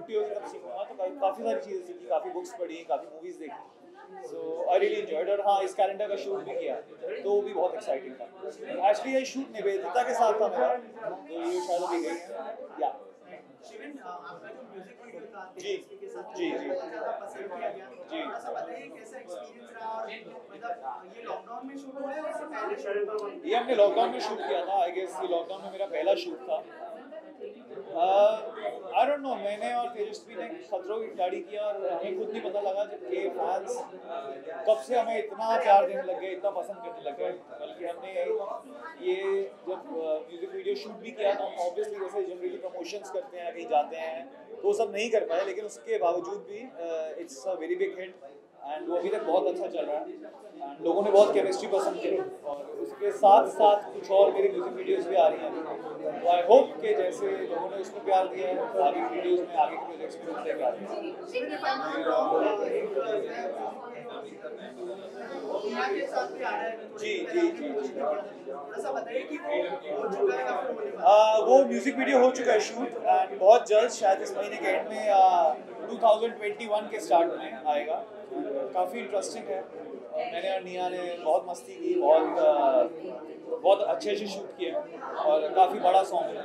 छुट्टी होगी तब सीखूंगा, तो काफ़ी सारी चीज़ें सीखी, काफ़ी बुक्स पढ़ी, काफ़ी मूवीज़ देखी, सो आई रियली एंजॉयड। और हाँ, इस कैलेंडर का शूट भी किया तो वो भी बहुत एक्साइटिंग था। एक्चुअली ये शूट निवेदिता के साथ था मेरा, तो ये शायद अभी गई है या शिविन, आपका जो म्यूजिक वीडियो था जी के साथ जी जी बहुत ज़्यादा पसंद किया गया। जी। थोड़ा सा बताइए कैसा एक्सपीरियंस रहा, और मतलब ये लॉकडाउन में शूट हुआ है उससे पहले शूट हुआ? ये हमने लॉकडाउन में शूट किया था, आई गेस ये लॉकडाउन में मेरा पहला शूट था। आई डोंट नो, मैंने और तेजस्वी ने खतरों की खिलाड़ी किया और हमें खुद नहीं पता लगा कि फैंस कब से हमें इतना प्यार देने लग गए, इतना पसंद करने लग गए। बल्कि हमने ये जब म्यूजिक वीडियो शूट भी किया तो हम ऑब्वियसली जैसे जनरली प्रमोशंस करते हैं, कहीं जाते हैं, तो वो सब नहीं कर पाए, लेकिन उसके बावजूद भी it's a very big hit and वो अभी तक बहुत अच्छा चल रहा है एंड लोगों ने बहुत केमिस्ट्री पसंद की। और उसके साथ साथ कुछ और मेरी म्यूजिक वीडियोस भी आ रही हैं, तो आई होप कि जैसे लोगों ने उसको प्यार दिया है तो आगे वीडियोस में, आगे के प्रोजेक्ट्स में उससे प्यार दिया। के साथ भी आ रहा है, जी जी जी जी। थोड़ा सा बताइए कि वो हो चुका है या फिर होने वाला है? वो म्यूजिक वीडियो हो चुका है शूट एंड बहुत जल्द शायद इस महीने के एंड में 2021 के स्टार्ट में आएगा। काफ़ी इंटरेस्टिंग है। मैंने और निया ने बहुत मस्ती की, बहुत अच्छे से शूट किया और काफ़ी बड़ा सॉन्ग है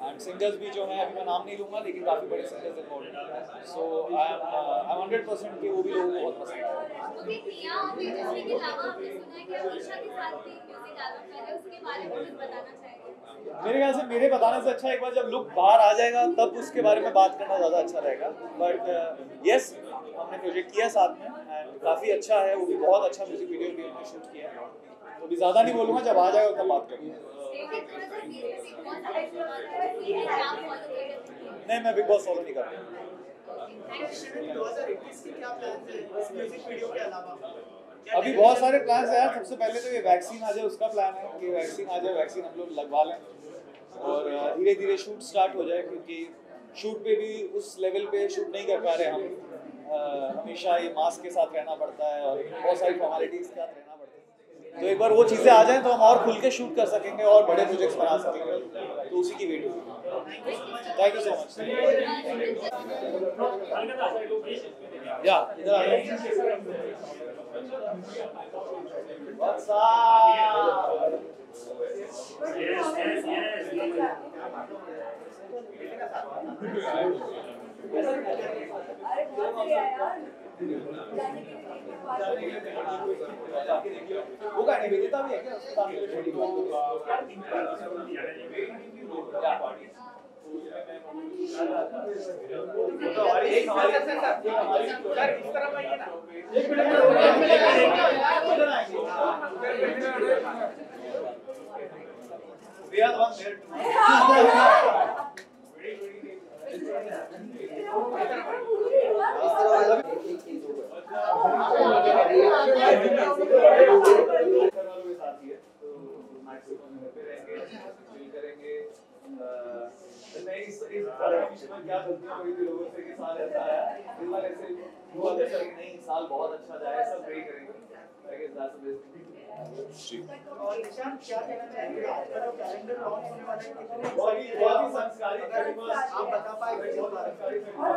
एंड सिंगर्स भी जो हैं अभी मैं नाम नहीं लूँगा, लेकिन काफ़ी बड़े सिंगर्स इन्वॉल्व हैं। सो आई एम 100% कि वो भी लोगों को बहुत पसंद आएगा। ओके, निया और तेजस्वी के अलावा आपने सुना है कि अमीषा के साथ भी म्यूजिक एल्बम कर रहे हैं, उसके बारे में कुछ बताना चाहेंगे? मेरे ख्याल से मेरे बताने से अच्छा एक बार जब लुक बाहर आ जाएगा तब उसके बारे में बात करना ज़्यादा अच्छा रहेगा। बट यस, हमने प्रोजेक्ट किया साथ में एंड काफ़ी अच्छा है, वो भी बहुत अच्छा म्यूजिक वीडियो भी हमने शूट किया है। तो भी ज़्यादा नहीं बोलूँगा, जब आ जाएगा तब बात करूँगा। नहीं, मैं बिग बॉस फॉलो नहीं करता। शिविन, 2021 के क्या प्लान है इस म्यूजिक वीडियो के अलावा? अभी बहुत सारे प्लान्स हैं यार। सबसे पहले तो ये वैक्सीन आ जाए, उसका प्लान है कि वैक्सीन आ जाए, वैक्सीन हम लोग लगवा लें और धीरे धीरे शूट स्टार्ट हो जाए, क्योंकि शूट पे भी उस लेवल पे शूट नहीं कर पा रहे हम। हमेशा ये मास्क के साथ रहना पड़ता है और बहुत सारी फॉर्मेलिटीज़ के साथ रहना पड़ता है। तो एक बार वो चीज़ें आ जाएँ तो हम और खुल के शूट कर सकेंगे और बड़े प्रोजेक्ट्स बना सकेंगे, तो उसी की वेट होगी। Thank you so much. या इधर आ जाओ। What's up? वो गाने निवेदिता भी है क्या? उसके साथ में छोटी साल बहुत अच्छा जाए, सब वही करेंगे। और निशांत, क्या कहना चाहेंगे? आपका जो कैलेंडर लॉन्च होने वाला है, कितने बहुत ही संस्कारी, आप बता पाएंगे?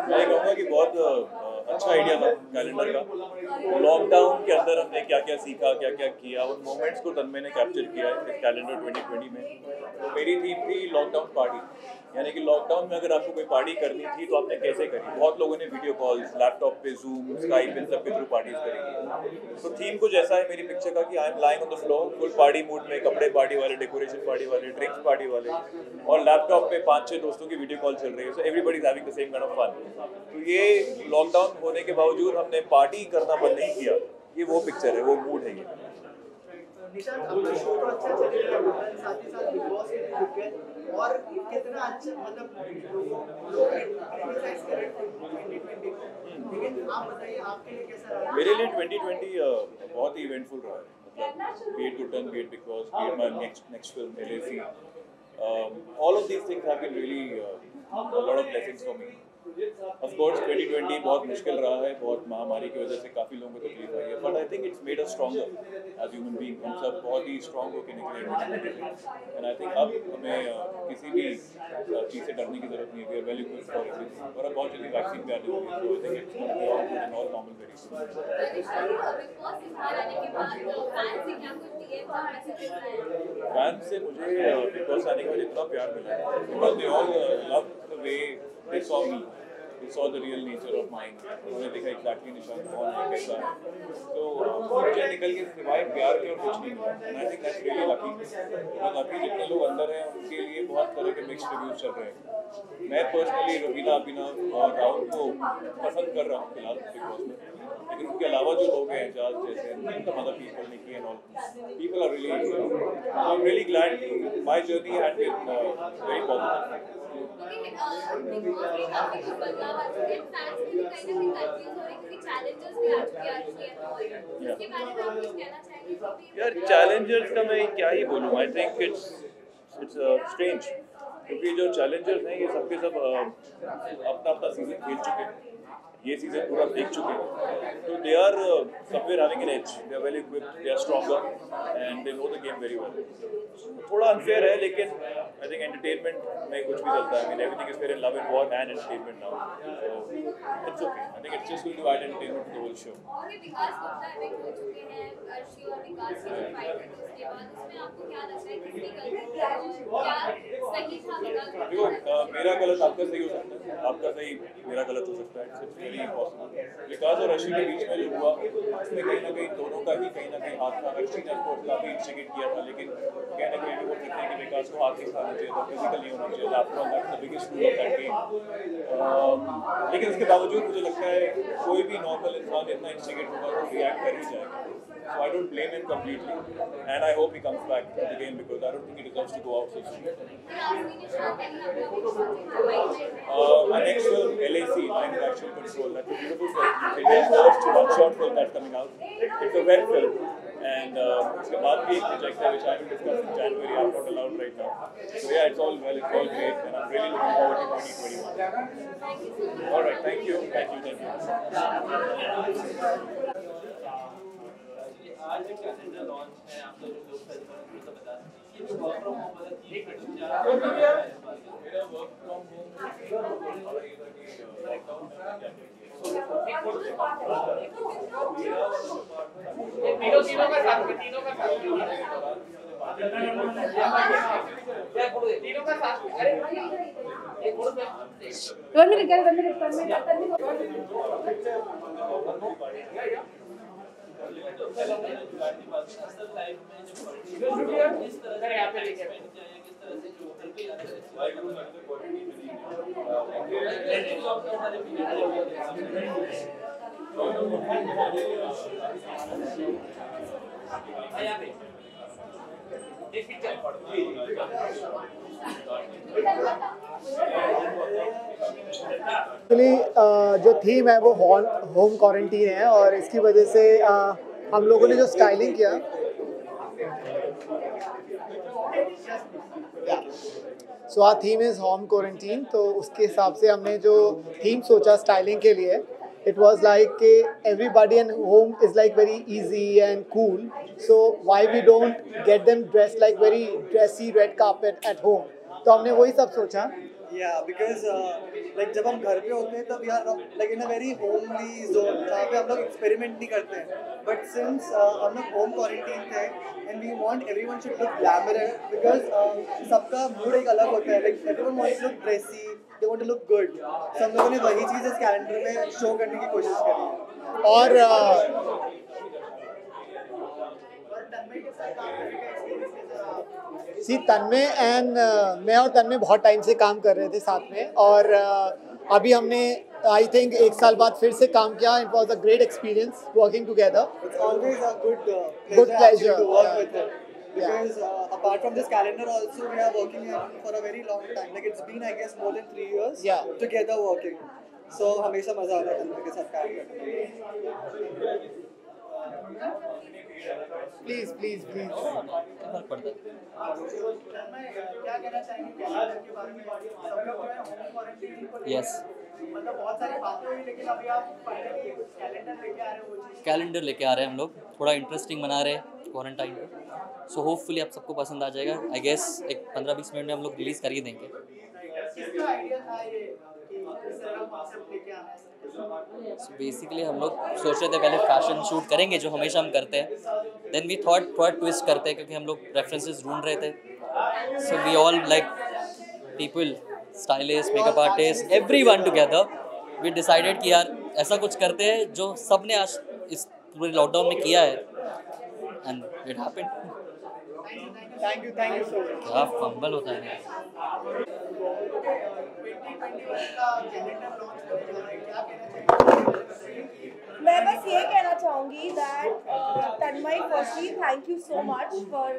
मैं कहूँगा कि बहुत अच्छा आइडिया था कैलेंडर का। लॉकडाउन के अंदर हमने क्या क्या सीखा, क्या क्या किया, उन मोमेंट्स को तन्मय ने कैप्चर किया है इस कैलेंडर 2020 में। तो मेरी थीम थी लॉकडाउन पार्टी, यानी कि लॉकडाउन में अगर आपको कोई पार्टी करनी थी तो आपने कैसे करी। बहुत लोगों ने वीडियो कॉल्स, लैपटॉप पे, जूम, स्काइप, इन सब के थ्रू पार्टीज करेंगे। तो थीम कुछ ऐसा है मेरी पिक्चर का कि I am lying on the floor, full party mood में, कपड़े पार्टी वाले, डेकोरेशन पार्टी वाले, ड्रिंक्स पार्टी वाले, और लैपटॉप पे 5-6 दोस्तों की वीडियो कॉल चल रही है। So everybody is having the same kind of fun. तो ये लॉकडाउन होने के बावजूद हमने पार्टी करना बंद नहीं किया। ये वो पिक्चर है, वो मूड है ये। निशांत, आपका शो तो अच्छा चल रहा है, साथ ही साथ बिग बॉस के लिए दिख गए, और कितना अच्छा, मतलब लोग क्रिटिसाइज कर रहे थे 2020 को, लेकिन आप बताइए आपके लिए कैसा रहा? मेरे लिए 2020 बहुत ही इवेंटफुल रहा है। मतलब be it good, be it Bigg Boss, be it my next film LAC, all of these things have been really a lot of blessings for me. Of course 2020 बहुत मुश्किल रहा है, बहुत महामारी की वजह से काफ़ी लोगों को तकलीफ आई है, but I think it's made us stronger as human being. हम सब बहुत ही स्ट्रॉन्ग होकर निकले 2020 से, एंड आई थिंक अब हमें किसी भी चीज़ से डरने की जरूरत नहीं है। We are well equipped for everything, और अब बहुत जल्दी वैक्सीन भी आने वाली है, so I think it's going to be all normal very soon. Fans से मुझे बिग बॉस आने के बाद इतना प्यार मिला है, because they all love the way they saw me, they saw the real nature of mind. उन्होंने देखा एग्जैक्टली निशान कौन है, कैसा है, तो मुझे निकल के सिवाय प्यार के और कुछ नहीं मिला। And I think that's really lucky, because अभी जितने लोग अंदर हैं उनके लिए बहुत तरह के मिक्स्ड रिव्यूज चल रहे हैं। मैं पर्सनली रवीना, अभिनव और राहुल को पसंद कर रहा हूँ फिलहाल बिग बॉस में, लेकिन उनके अलावा जो लोग हैं एजाज जैसे other people, Nikki and all people are really, I am really glad my journey had been very positive. यार चैलेंजर्स का मैं क्या ही बोलूँ, आई थिंक इट्स स्ट्रेंज, क्योंकि जो चैलेंजर्स हैं ये सबके सब अपना अपना सीजन खेल चुके हैं, ये सीजन पूरा देख चुके हैं, तो they are somewhere having an edge, they are well equipped, they are stronger and they know the game very well. थोड़ा अनफेयर है, लेकिन आई थिंक एंटरटेनमेंट में कुछ भी चलता है। I mean everything is fair in love and war and entertainment now, so it's okay. I think it's just going to add entertainment to the whole show. Vikas Gupta event हो चुके हैं, अर्शी और विकास की जो फाइट है उसके बाद, उसमें आपको क्या लगता है किसकी गलती थी और क्या सही था विकास? देखो मेरा गलत आपका सही हो सकता है, आपका सही मेरा गलत हो सकता है, इट्स वेरी इम्पॉसिबल। विकास और अर्शी के बीच में जो हुआ उसमें कहीं ना कहीं दोनों का ही कहीं ना कहीं हाथ था। अर्शी ने उसको काफ़ी इंस्टिगेट किया था, लेकिन कहीं ना कहीं वो कहते हैं कि विकास को हाथ नहीं खाना चाहिए था, फिजिकल नहीं होना चाहिए था। After all that's the biggest rule of that game. लेकिन उसके बावजूद मुझे लगता है कोई भी नॉर्मल इंसान इतना इंस्टिगेट होगा तो रिएक्ट कर ही जाएगा। So I don't blame him completely, and I hope he comes back to the game because I don't think he deserves to go out so soon. My next film, LAC, Line of Actual Control, that's a beautiful film. India's first one-shot film that's coming out. It's a web film, and उसके बाद भी एक project है which I will discuss in January. I'm not allowed right now. So yeah, it's all well, it's all great, and I'm really looking forward to 2021. All right, thank you. आज calendar launch है, आप लोग लोग festival तो बता सकते हैं कि वर्क फ्रॉम होम मतलब ठीक है मेरा वर्क फ्रॉम होम तीनों का साथ असल लाइफ में जो इस तरह से यहाँ पे लेके किस तरह से जो लॉकडाउन वाले एक्चुअली जो थीम है वो होम क्वारंटीन है, और इसकी वजह से हम लोगों ने जो स्टाइलिंग किया, so our theme is home quarantine, तो उसके हिसाब से हमने जो थीम सोचा स्टाइलिंग के लिए, it was like everybody in home is like very easy and cool, so why we don't get them dressed like very dressy red carpet at home, तो हमने वही सब सोचा। because like जब हम घर पे होते हैं तब यार like in a very homely zone जहाँ पे हम लोग एक्सपेरिमेंट नहीं करते हैं, but since हम लोग होम क्वारंटीन थे and we want everyone should look glamorous because सबका मूड एक अलग होता है, like everyone wants to look dressy, they want to look good, so हम लोगों ने वही चीज़ इस कैलेंडर में शो करने की कोशिश करी है। और तन्मय एंड मैं और तन्मय बहुत टाइम से काम कर रहे थे साथ में, और अभी हमने आई थिंक एक साल बाद फिर से काम किया। It was a great experience working together. It's always a good Good pleasure, to work yeah. with him. Because apart from this calendar also we are working for a very long time. Like it's been I guess more than 3 years together working. So हमेशा मजा आता है तन्मय के साथ काम करने में। Please please please yes मतलब बहुत सारी बातें हुई लेकिन अभी आप फाइनली कैलेंडर लेके आ रहे हो वो चीज़ कैलेंडर लेके आ रहे हैं हम लोग, थोड़ा इंटरेस्टिंग बना रहे हैं क्वारंटाइन पे, सो होपफुली आप सबको पसंद आ जाएगा। आई गेस एक 15-20 मिनट में हम लोग रिलीज़ कर ही देंगे। किसका आइडिया था ये कि इस तरह कॉन्सेप्ट लेके आना है? सो बेसिकली हम लोग सोच रहे थे पहले फैशन शूट करेंगे जो हमेशा हम करते हैं, देन वी थॉट थोड़ा ट्विस्ट करते हैं क्योंकि हम लोग रेफरेंसेस ढूंढ रहे थे। So we all like people, stylist, makeup artist, everyone together we decided कि यार ऐसा कुछ करते हैं जो सब ने आज इस पूरे लॉकडाउन में किया है, and it happened. Thank you so much. क्या फंबल होता है। 2021 का कैलेंडर लॉन्च होने जा रहा है, क्या कहना चाहिए? मैं बस ये कहना चाहूँगी that Tanmay, firstly thank you so much for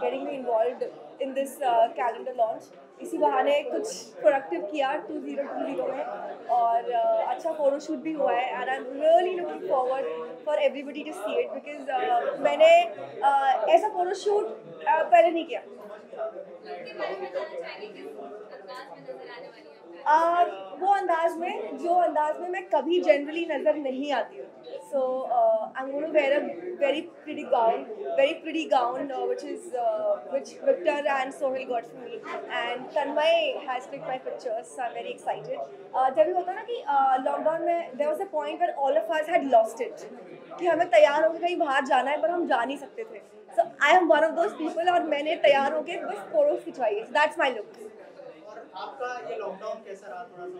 getting me involved in this calendar launch. इसी बहाने कुछ प्रोडक्टिव किया 2020 में, और अच्छा फोटोशूट भी हुआ है, and I am really looking forward for everybody to see it, because मैंने ऐसा फोटोशूट पहले नहीं किया। उसके बारे में जानना चाहेंगे किस अंदाज में नजर आने वाली है? वो अंदाज में जो अंदाज में मैं कभी जनरली नज़र नहीं आती हूँ। So I am going to wear a very pretty gown which Victor and Sohail got for me, and Tanmay has clicked my pictures, so I'm very excited. जब भी होता ना कि लॉकडाउन में there was a point where all of us had lost it, कि हमें तैयार होकर कहीं बाहर जाना है पर हम जा नहीं सकते थे। So I am one of those people, और मैंने तैयार होकर बस फोटोज खिंचवाई है। That's my look. आपका ये लॉकडाउन कैसा रहा, थोड़ा सा?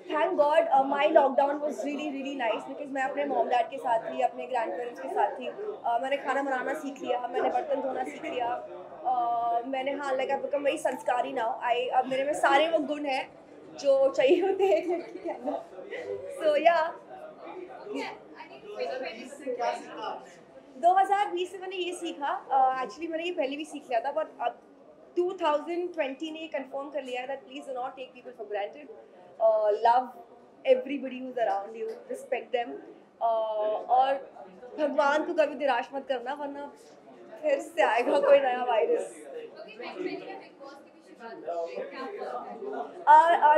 Thank God my lockdown was really nice, because मैं अपने मॉम डैड के साथ थी, अपने ग्रैंड पेरेंट्स के साथ थी। मैंने खाना बनाना सीख लिया, मैंने बर्तन धोना सीख लिया, मैंने लाइक आई बिकम वेरी संस्कारी नाउ। अब मेरे में सारे वो गुण हैं जो चाहिए होते हैं एक लड़की के अंदर। सो या 2020 से मैंने ये सीखा, एक्चुअली मैंने ये पहले भी सीख लिया था, पर अब 2020 ने ये कंफर्म कर लिया है that please do not take people for granted, love everybody who is around you, respect them, और भगवान को कभी निराश मत करना, वरना फिर से आएगा कोई नया virus.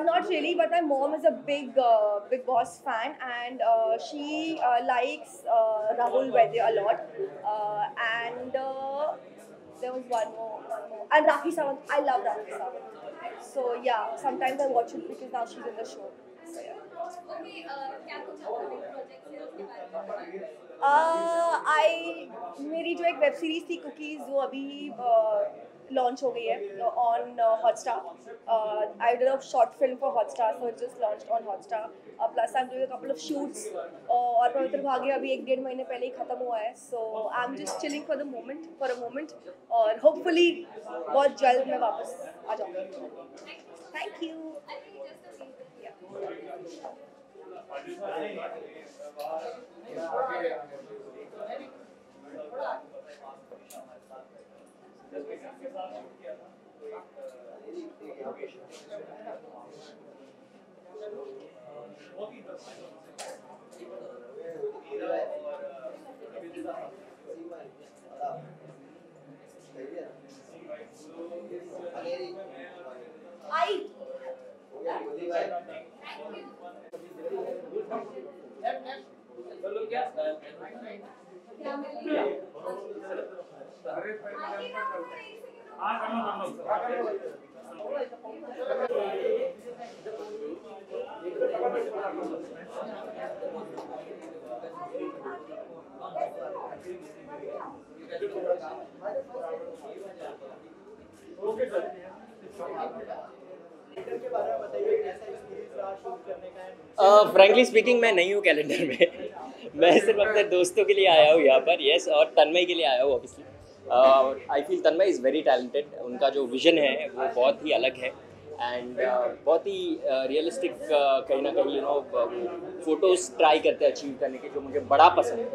Not really, but my mom is a big Boss fan, and she likes Rahul Vaidya a lot, and there was one more, and Rakhi Sawant. I love Rakhi Sawant. So yeah, sometimes I watch it because now she's in the show. So yeah. Okay, क्या कुछ upcoming projects हैं उसके बारे में बताइए। मेरी जो एक वेब सीरीज थी कुकीज़, वो अभी लॉन्च हो गई है on Hotstar. I did a short film for Hotstar, so it just launched on Hotstar. Plus I am doing a couple of shoots, और पवित्र भाग्य अभी 1-1.5 महीने पहले ही खत्म हुआ है। So I am just chilling for a moment, और होपफुली बहुत जल्द मैं वापस आ जाऊँगी। Thank you. फ्रैंकली स्पीकिंग मैं नहीं हूँ कैलेंडर में मैं सिर्फ अपने दोस्तों के लिए आया हूँ यहाँ पर, यस, और तन्मय के लिए आया हूँ obviously. I feel Tanmay is very talented, उनका जो विजन है वो बहुत ही अलग है, एंड बहुत ही रियलिस्टिक कहीं ना कहीं फोटोज़ ट्राई करते हैं अचीव करने के, जो मुझे बड़ा पसंद है।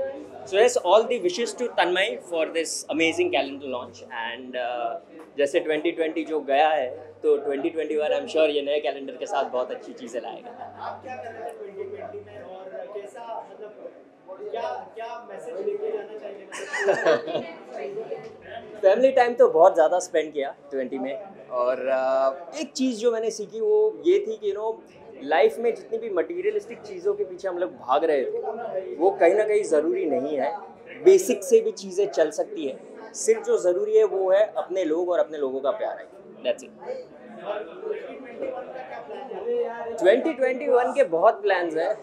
So yes, all the wishes to Tanmay for this amazing calendar launch, and जैसे 2020 जो गया है, तो 2021 आई एम श्योर ये नए कैलेंडर के साथ बहुत अच्छी चीज़ें लाएगा। आप क्या कर रहे थे 2020 में, और कैसा, मतलब क्या मैसेज लेके जाना चाहिए? फैमिली टाइम तो बहुत ज़्यादा स्पेंड किया 20 में, और एक चीज़ जो मैंने सीखी वो ये थी कि लाइफ में जितनी भी मटीरियलिस्टिक चीज़ों के पीछे हम लोग भाग रहे थे वो कहीं ना कहीं ज़रूरी नहीं है। बेसिक से भी चीज़ें चल सकती है, सिर्फ जो ज़रूरी है वो है अपने लोग और अपने लोगों का प्यार है। That's it. 2021 के बहुत प्लान्स हैं।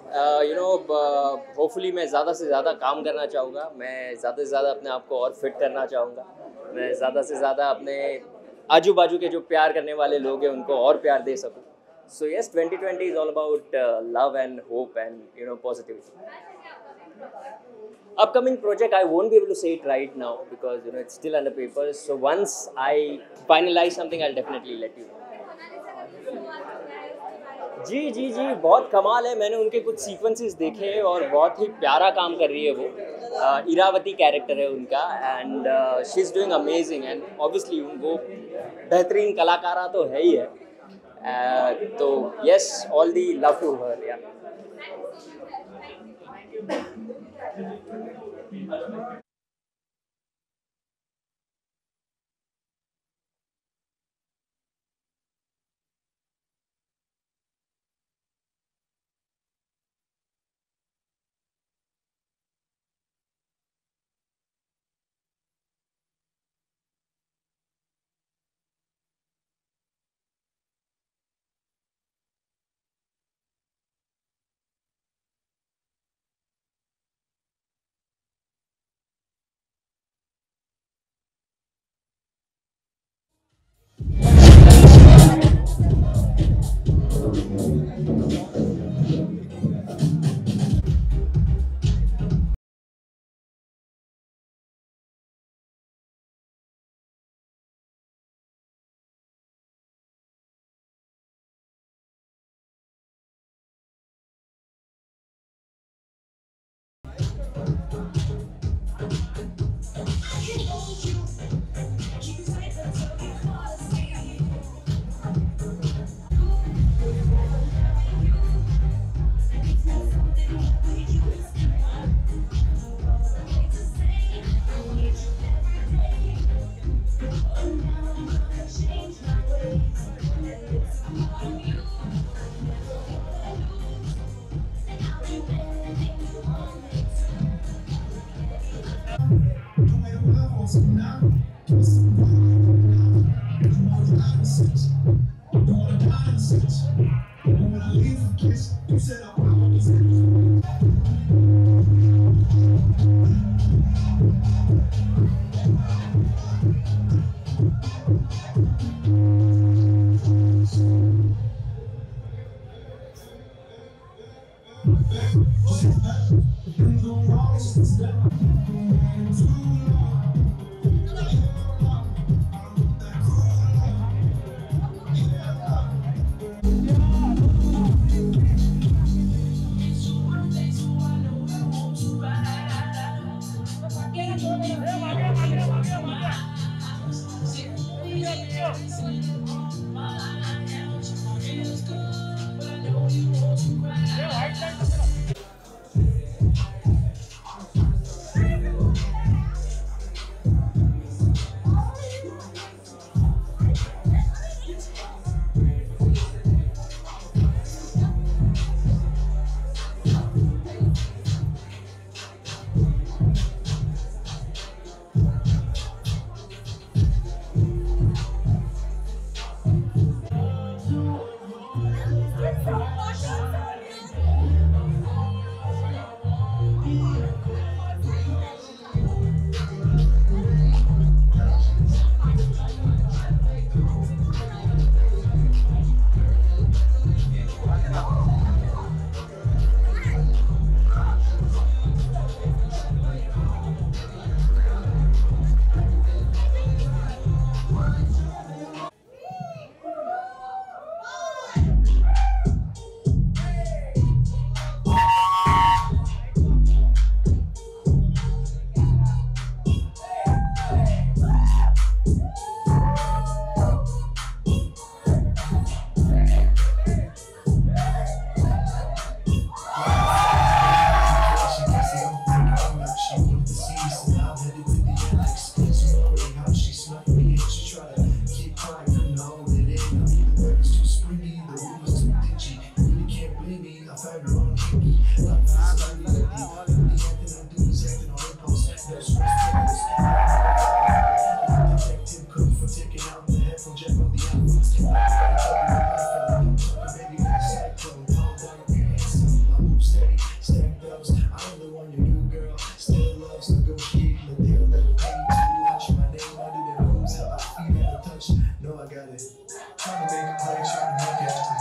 होपफुली मैं ज़्यादा से ज़्यादा काम करना चाहूँगा, मैं ज़्यादा से ज़्यादा अपने आप को और फिट करना चाहूँगा, मैं ज़्यादा से ज़्यादा अपने आजू बाजू के जो प्यार करने वाले लोग हैं उनको और प्यार दे सकूँ। So yes, 2020 is all about love and hope and positivity. Upcoming project, I won't be able to say it right now because it's still under papers. So once I finalize something, I'll definitely let you know. जी जी जी, बहुत कमाल है। मैंने उनके कुछ sequences देखे और बहुत ही प्यारा काम कर रही है वो। इरावती कैरेक्टर है उनका and she is doing amazing and obviously वो बेहतरीन कलाकारा तो है ही है। तो yes, all the love to her. या it. Trying to make a play, trying to make it happen.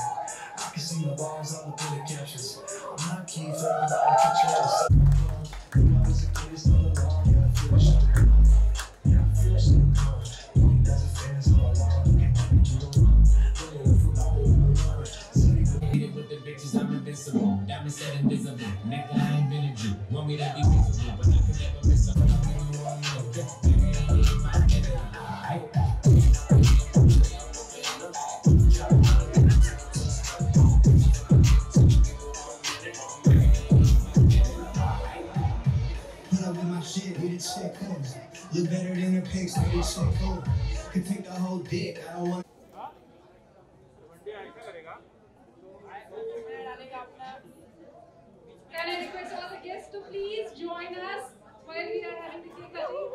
I can see the bars all up in the captions. I'm not key for the picture. You always a kid, still alone. Yeah, I feel so good. Yeah, I feel so good. That's a fan, so alone. With the bitches, I'm invincible. Diamond said invisible. Nigga, I ain't been a Jew. Want me to be visible, but I could never miss a Put up with my shit, we the shit comes. Look better than the pics, we the shit cool. Could take the whole dick, I don't want. Can I request all the guests to please join us while we are having the cake cutting?